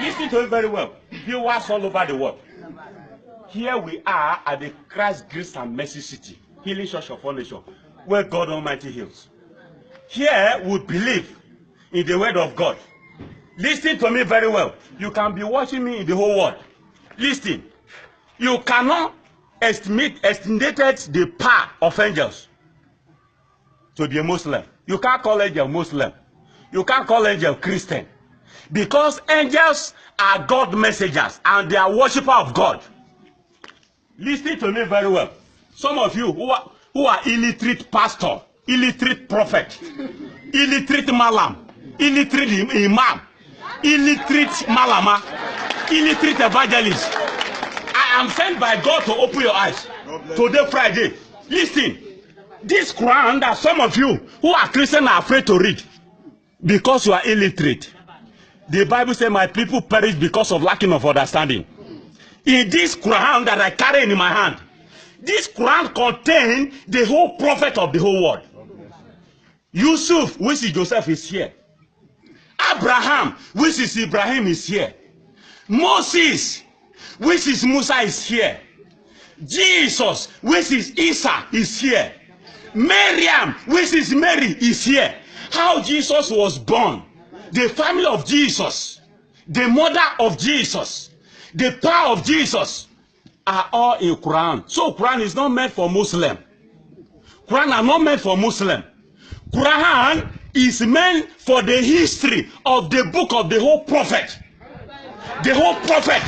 Listen to it very well. Viewers all over the world. Here we are at the Christ Grace and Mercy City, Healing Church of All Nations, where God Almighty heals. Here we believe in the word of God. Listen to me very well. You can be watching me in the whole world. Listen. You cannot estimate the power of angels to be a Muslim. You can't call angel Muslim. You can't call angel Christian. Because angels are God messengers and they are worshippers of God. Listen to me very well. Some of you who are illiterate pastor, illiterate prophet, illiterate malam, illiterate imam, illiterate malama, illiterate evangelist. I am sent by God to open your eyes. Today, Friday. Listen. This Quran that some of you who are Christian are afraid to read because you are illiterate. The Bible says, my people perish because of lacking of understanding. In this Quran that I carry in my hand, this Quran contains the whole prophet of the whole world. Yusuf, which is Joseph, is here. Abraham, which is Ibrahim, is here. Moses, which is Musa, is here. Jesus, which is Isa, is here. Miriam, which is Mary, is here. How Jesus was born, the family of Jesus, the mother of Jesus, the power of Jesus are all in Quran. So Quran is not meant for Muslim. Quran are not meant for Muslim. Quran is meant for the history of the book of the whole prophet. The whole prophet.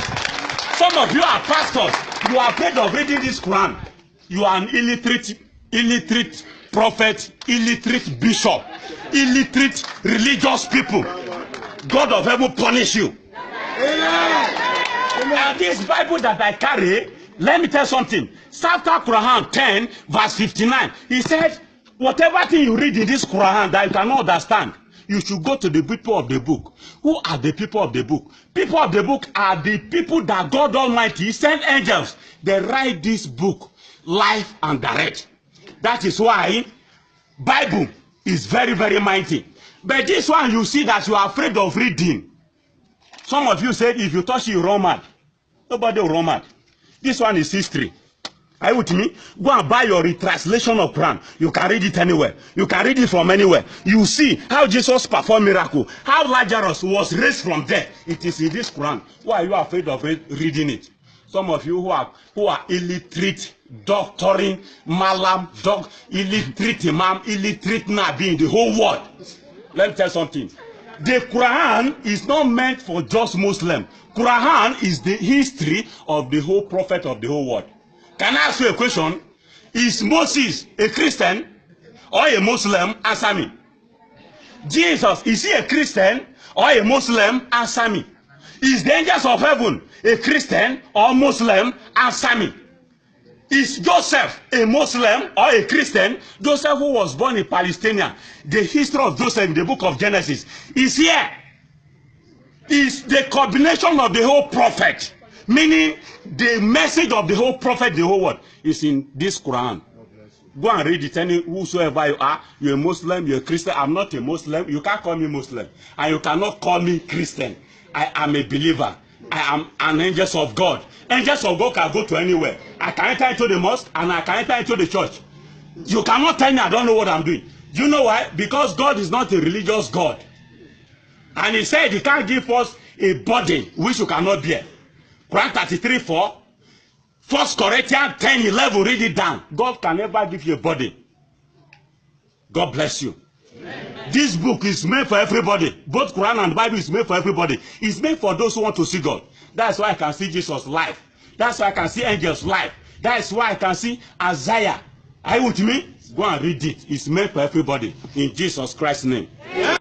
Some of you are pastors. You are afraid of reading this Quran. You are an illiterate prophet, illiterate bishop, illiterate religious people. God of heaven punish you. And this Bible that I carry, let me tell you something. Chapter Quran 10, verse 59. He said, whatever thing you read in this Quran that you cannot understand, you should go to the people of the book. Who are the people of the book? People of the book are the people that God Almighty sent angels. They write this book live and direct. That is why Bible is very, very mighty. But this one you see that you are afraid of reading. Some of you said if you touch it, you run mad. Nobody will run mad. This one is history. Are you with me? Go and buy your retranslation of Quran. You can read it anywhere. You can read it from anywhere. You see how Jesus performed miracle. How Lazarus was raised from death. It is in this Quran. Why are you afraid of reading it? Some of you who are illiterate, doctoring, malam, illiterate imam, illiterate nabi in the whole world. Let me tell you something. The Quran is not meant for just Muslim. Quran is the history of the whole prophet of the whole world. Can I ask you a question? Is Moses a Christian or a Muslim? Answer me. Jesus, is he a Christian or a Muslim? Answer me. Is the angels of heaven a Christian or Muslim? Answer me. Is Joseph a Muslim or a Christian? Joseph, who was born in Palestine, the history of Joseph in the book of Genesis is here. Is the combination of the whole prophet, meaning the message of the whole prophet, the whole world, is in this Quran. Go and read it. Any whosoever you are, you're a Muslim, you're a Christian. I'm not a Muslim. You can't call me Muslim, and you cannot call me Christian. I am a believer. I am an angel of God. Angels of God can go to anywhere. I can enter into the mosque and I can enter into the church. You cannot tell me I don't know what I'm doing. Do you know why? Because God is not a religious God. And he said he can't give us a body which you cannot bear. Quran 33:4, 1 Corinthians 10:11, read it down. God can never give you a body. God bless you. Amen. This book is made for everybody. Both Quran and Bible is made for everybody. It's made for those who want to see God. That's why I can see Jesus live. That's why I can see angels live. That's why I can see Isaiah. Are you with me? Go and read it. It's made for everybody. In Jesus Christ's name. Amen.